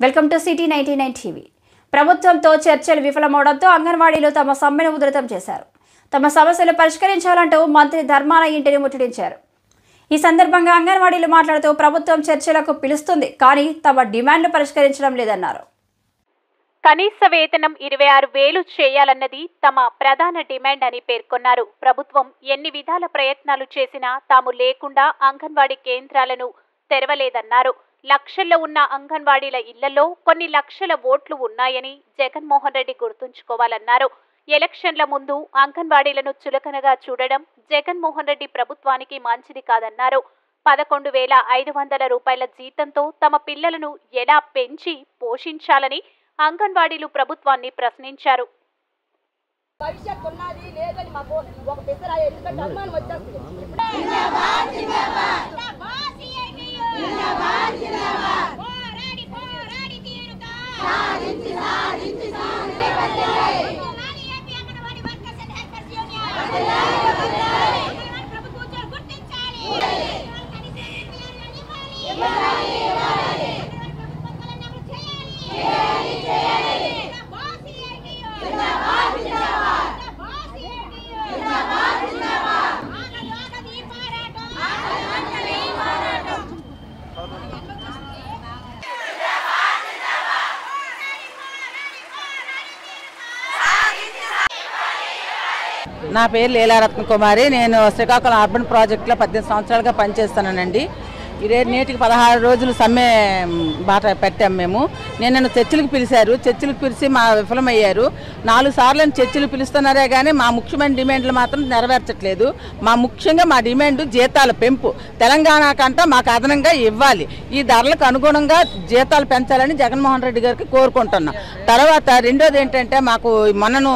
Welcome to city 99 TV. ప్రభుత్వంతో చర్చలు విఫలమవడంతో అంగన్వాడీలు తమ సమ్మెను ఉధృతం చేశారు. తమ సమస్యలు పరిష్కరించాలంటూ మంత్రి ధర్మాన ఇంటిని ముట్టడించారు. ఈ సందర్భంగా అంగన్వాడీలు మాట్లాడుతూ ప్రభుత్వం చర్చలకు పిలుస్తుంది, కానీ తమ డిమాండ్లు పరిష్కరించడం లేదన్నారు. కనీస వేతనం 26,000 చేయాలన్నది తమ ప్రధాన డిమాండ్ అని పేర్కొన్నారు. ప్రభుత్వం ఎన్ని విధాల ప్రయత్నాలు చేసినా తాము లేకుండా అంగన్వాడీ కేంద్రాలను తెరవలేదన్నారు. లక్షల్లో ఉన్న అంగన్వాడీల ఇళ్లలో కొన్ని లక్షల ఓట్లు ఉన్నాయని జగన్మోహన్ రెడ్డి గుర్తుంచుకోవాలన్నారు. ఎలక్షన్ల ముందు అంగన్వాడీలను చులకనగా చూడడం జగన్మోహన్ రెడ్డి ప్రభుత్వానికి మంచిది కాదన్నారు. 11,500 రూపాయల జీతంతో తమ పిల్లలను ఎలా పెంచి పోషించాలని అంగన్వాడీలు ప్రభుత్వాన్ని ప్రశ్నించారు. నా పేరు లీలారత్న కుమారి. నేను శ్రీకాకుళం అర్బన్ ప్రాజెక్టులో 18 సంవత్సరాలుగా పనిచేస్తానండి. ఇదే నేటికి 16 రోజులు సమ్మె బాట పెట్టాము మేము. నన్ను చర్చలకు పిలిచారు. చర్చలకు పిలిచి మా విఫలమయ్యారు. 4 సార్లు చర్చలు పిలుస్తున్నారే కానీ మా ముఖ్యమైన డిమాండ్లు మాత్రం నెరవేర్చట్లేదు. ముఖ్యంగా మా డిమాండ్ జీతాల పెంపు. తెలంగాణ కంటే మాకు అదనంగా ఇవ్వాలి. ఈ ధరలకు అనుగుణంగా జీతాలు పెంచాలని జగన్మోహన్ రెడ్డి గారికి కోరుకుంటున్నాం. తర్వాత రెండోది ఏంటంటే, మాకు మొన్నను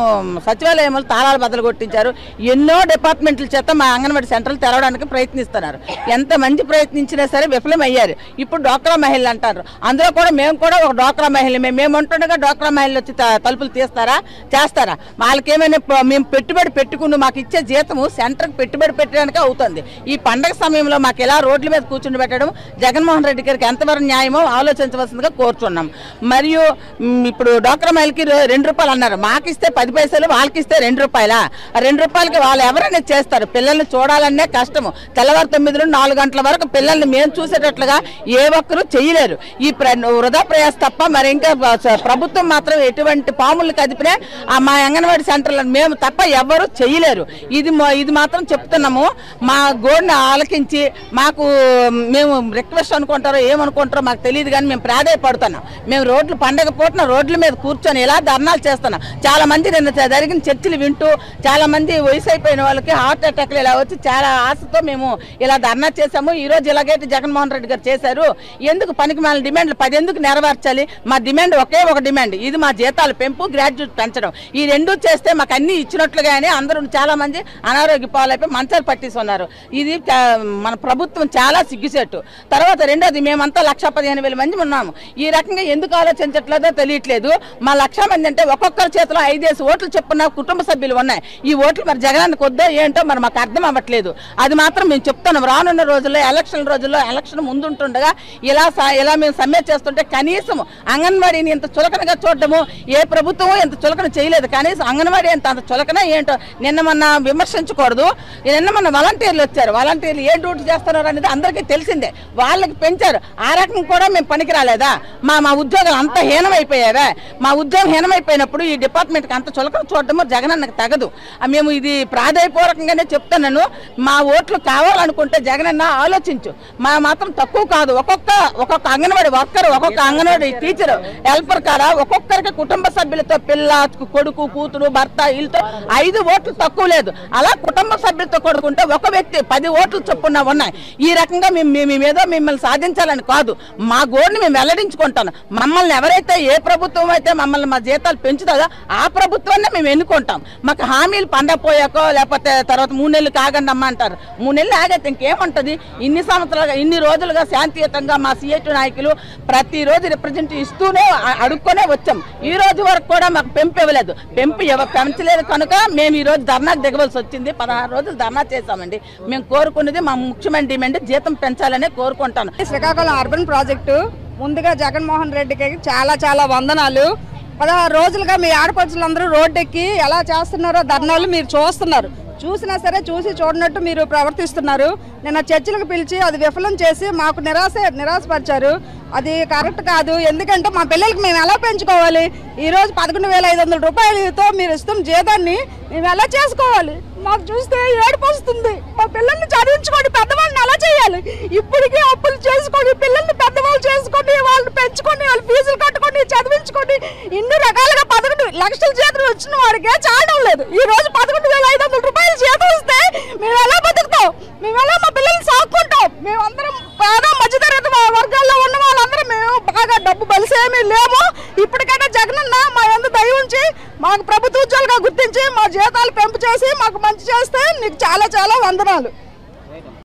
సచివాలయంలో తాళాలు బద్దలు కొట్టించారు. ఎన్నో డిపార్ట్మెంట్ల చేత మా అంగన్వాడీ సెంటర్లు తెరవడానికి ప్రయత్నిస్తున్నారు. ఎంతమంది ప్రయత్నించినా సరే విఫలమయ్యారు. ఇప్పుడు డ్వాక్రా మహిళలు అంటారు. అందులో కూడా మేము కూడా ఒక డ్వాక్రా మహిళ. మేము ఉంటుండగా డ్వాక్రా మహిళలు వచ్చి తలుపులు చేస్తారా? వాళ్ళకేమైనా మేము పెట్టుబడి పెట్టుకుని మాకు ఇచ్చే జీతము సెంటర్కి పెట్టుబడి పెట్టడానికి అవుతుంది. ఈ పండగ సమయంలో మాకు ఎలా రోడ్ల మీద కూర్చుని పెట్టడం జగన్మోహన్ రెడ్డి గారికి ఎంతవరకు న్యాయమో ఆలోచించవలసిందిగా కోరుచున్నాం. మరియు ఇప్పుడు డ్వాక్రా మహిళకి 2 రూపాయలు అన్నారు. మాకు ఇస్తే 10 పైసలు, వాళ్ళకి ఇస్తే 2 రూపాయలా? 2 రూపాయలకి వాళ్ళు ఎవరైనా చేస్తారు. పిల్లల్ని చూడాలనే కష్టము. తెల్లవారు 9 నుండి 4 గంటల వరకు పిల్లల్ని మేము చూసేటట్లుగా ఏ ఒక్కరూ చేయలేరు. ఈ వృధా ప్రయాస తప్ప మరి ఇంకా ప్రభుత్వం మాత్రం ఎటువంటి పాములు కదిపినా మా అంగన్వాడీ సెంటర్లను మేము తప్ప ఎవరు చేయలేరు. ఇది మాత్రం చెప్తున్నాము. మా గోడుని ఆలకించి మాకు మేము రిక్వెస్ట్ అనుకుంటారో ఏమనుకుంటారో మాకు తెలియదు, కానీ మేము ప్రాధాయపడుతున్నాం. మేము రోడ్లు పండగ పూటన రోడ్ల మీద కూర్చొని ఇలా ధర్నాలు చేస్తున్నాం. చాలా మంది నిన్న జరిగిన చర్చలు వింటూ చాలా మంది వయసు అయిపోయిన వాళ్ళకి హార్ట్ అటాక్లు ఇలా వచ్చి చాలా ఆశతో మేము ఇలా ధర్నా చేశాము. ఈ రోజు ఇలాగైతే జగన్మోహన్ రెడ్డి గారు చేశారు. ఎందుకు పనికి మన డిమాండ్లు 10 ఎందుకు నెరవేర్చాలి? మా డిమాండ్ ఒకే ఒక డిమాండ్, ఇది మా జీతాల పెంపు, గ్రాడ్యుయేట్ పెంచడం. ఈ 2 చేస్తే మాకు అన్ని ఇచ్చినట్లుగానే అందరూ చాలా మంది అనారోగ్య పాలైపోయి మంచాలు పట్టిస్తున్నారు. ఇది మన ప్రభుత్వం చాలా సిగ్గుసేటు. తర్వాత రెండోది, మేమంతా 1,15,000 మంది ఉన్నాము. ఈ రకంగా ఎందుకు ఆలోచించట్లేదో తెలియట్లేదు. మా 1,00,000 మంది అంటే ఒక్కొక్కరి చేతిలో 5 ఓట్లు చెప్పున్న కుటుంబ సభ్యులు ఉన్నాయి. ఈ ఓట్లు మరి జగనానికి వద్దో ఏంటో మరి మాకు అర్థం అవ్వట్లేదు. అది మాత్రం మేము చెప్తున్నాం. రానున్న రోజుల్లో ఎలక్షన్ ముందుంటుండగా ఇలా మేము సమ్మె చేస్తుంటే కనీసం అంగన్వాడీని ఇంత చులకనగా చూడడము ఏ ప్రభుత్వం ఇంత చులకన చేయలేదు. కనీసం అంగన్వాడీ అంత చులకన ఏంటో నిన్న మొన్న విమర్శించకూడదు. నిన్న మొన్న వాలంటీర్లు వచ్చారు. వాలంటీర్లు ఏ డ్యూటీ చేస్తున్నారు అనేది అందరికీ తెలిసిందే. వాళ్ళకి పెంచారు. ఆ రకం కూడా మేము పనికి రాలేదా? మా ఉద్యోగాలు అంత హీనమైపోయావా? మా ఉద్యోగం హీనమైపోయినప్పుడు ఈ డిపార్ట్మెంట్కి అంత చులకన చూడడము జగనన్నకు తగదు. మేము ఇది ప్రాధాయపూర్వకంగానే చెప్తున్నాను. మా ఓట్లు కావాలనుకుంటే జగనన్న ఆలోచించు. మా మాత్రం తక్కువ కాదు. ఒక్కొక్క అంగన్వాడీ వర్కర్, ఒక్కొక్క అంగన్వాడీ టీచర్, హెల్పర్ కాడ ఒక్కొక్కరికి కుటుంబ సభ్యులతో పిల్ల, కొడుకు, కూతురు, భర్త వీళ్ళతో 5 ఓట్లు తక్కువ లేదు. అలా కుటుంబ సభ్యులతో కొడుకుంటే ఒక వ్యక్తి 10 ఓట్లు చొప్పున ఉన్నాయి. ఈ రకంగా మిమ్మల్ని సాధించాలని కాదు, మా గోడుని మేము వెల్లడించుకుంటాను. మమ్మల్ని ఎవరైతే ఏ ప్రభుత్వం అయితే మమ్మల్ని మా జీతాలు పెంచుతుందో ఆ ప్రభుత్వాన్ని మేము ఎన్నుకుంటాం. మాకు హామీలు పండపోయాకో లేకపోతే తర్వాత 3 నెలలు కాగండి అమ్మ అంటారు. 3 నెలలు ఆగైతే ఇంకేముంటుంది? ఇన్ని రోజులుగా శాంతియుతంగా మా సిఐటి నాయకులు ప్రతిరోజు రిప్రజెంట్ ఇస్తూనే అడుక్కొనే వచ్చాం. ఈ రోజు వరకు కూడా మాకు పెంపు ఇవ్వలేదు. పెంచలేదు కనుక మేము ఈ రోజు ధర్నాకు దిగవలసి వచ్చింది. 16 రోజులు ధర్నా చేశామండి. మేము కోరుకున్నది మా ముఖ్యమైన డిమాండ్ జీతం పెంచాలనే కోరుకుంటాను. శ్రీకాకుళం అర్బన్ ప్రాజెక్టు ముందుగా జగన్మోహన్ రెడ్డికి చాలా వందనాలు. 16 రోజులుగా మీ ఆడపడుచులందరూ రోడ్డెక్కి ఎలా చేస్తున్నారో ధర్నాలు మీరు చూస్తున్నారు. చూసినా సరే చూసి చూడనట్టు మీరు ప్రవర్తిస్తున్నారు. నిన్న చర్చలకు పిలిచి అది విఫలం చేసి మాకు నిరాశపరిచారు. అది కరెక్ట్ కాదు. ఎందుకంటే మా పిల్లలకి మేము ఎలా పెంచుకోవాలి? ఈరోజు 11,500 రూపాయలతో మీరు ఇస్తున్న జీతాన్ని మేము ఎలా చేసుకోవాలి? మాకు చూస్తే ఏడుపు వస్తుంది. మా పిల్లల్ని చదివించుకొని పెద్దవాళ్ళని ఎలా చేయాలి? ఇప్పటికీ అప్పులు చేసుకొని పిల్లల్ని పెద్దవాళ్ళు చేసుకొని వాళ్ళని పెంచుకొని వాళ్ళ ఫీజులు కట్టుకొని చదివించుకొని ఇన్ని రకాలుగా 11 లక్షల జీతం వచ్చిన వాడికే చాలడం లేదు. ఈ రోజు 11,500 రూపాయలు జీతం వస్తే మేము ఎలా బతుకుతాం? మేము ఎలా మా పిల్లల్ని సాక్కుంటాం? మేమందరం బాగా మధ్యతరగతి వర్గాల్లో ఉన్న వాళ్ళందరం మేము బాగా డబ్బు బలిసేమీ లేము. ఇప్పటికైనా జగనన్న మా యందు దయ ఉంచి మాకు ప్రభుత్వ ఉద్యోగులుగా గుర్తించి మా జీతాలు పెంపు చేసి మాకు మంచి చేస్తే నీకు చాలా వందనాలు.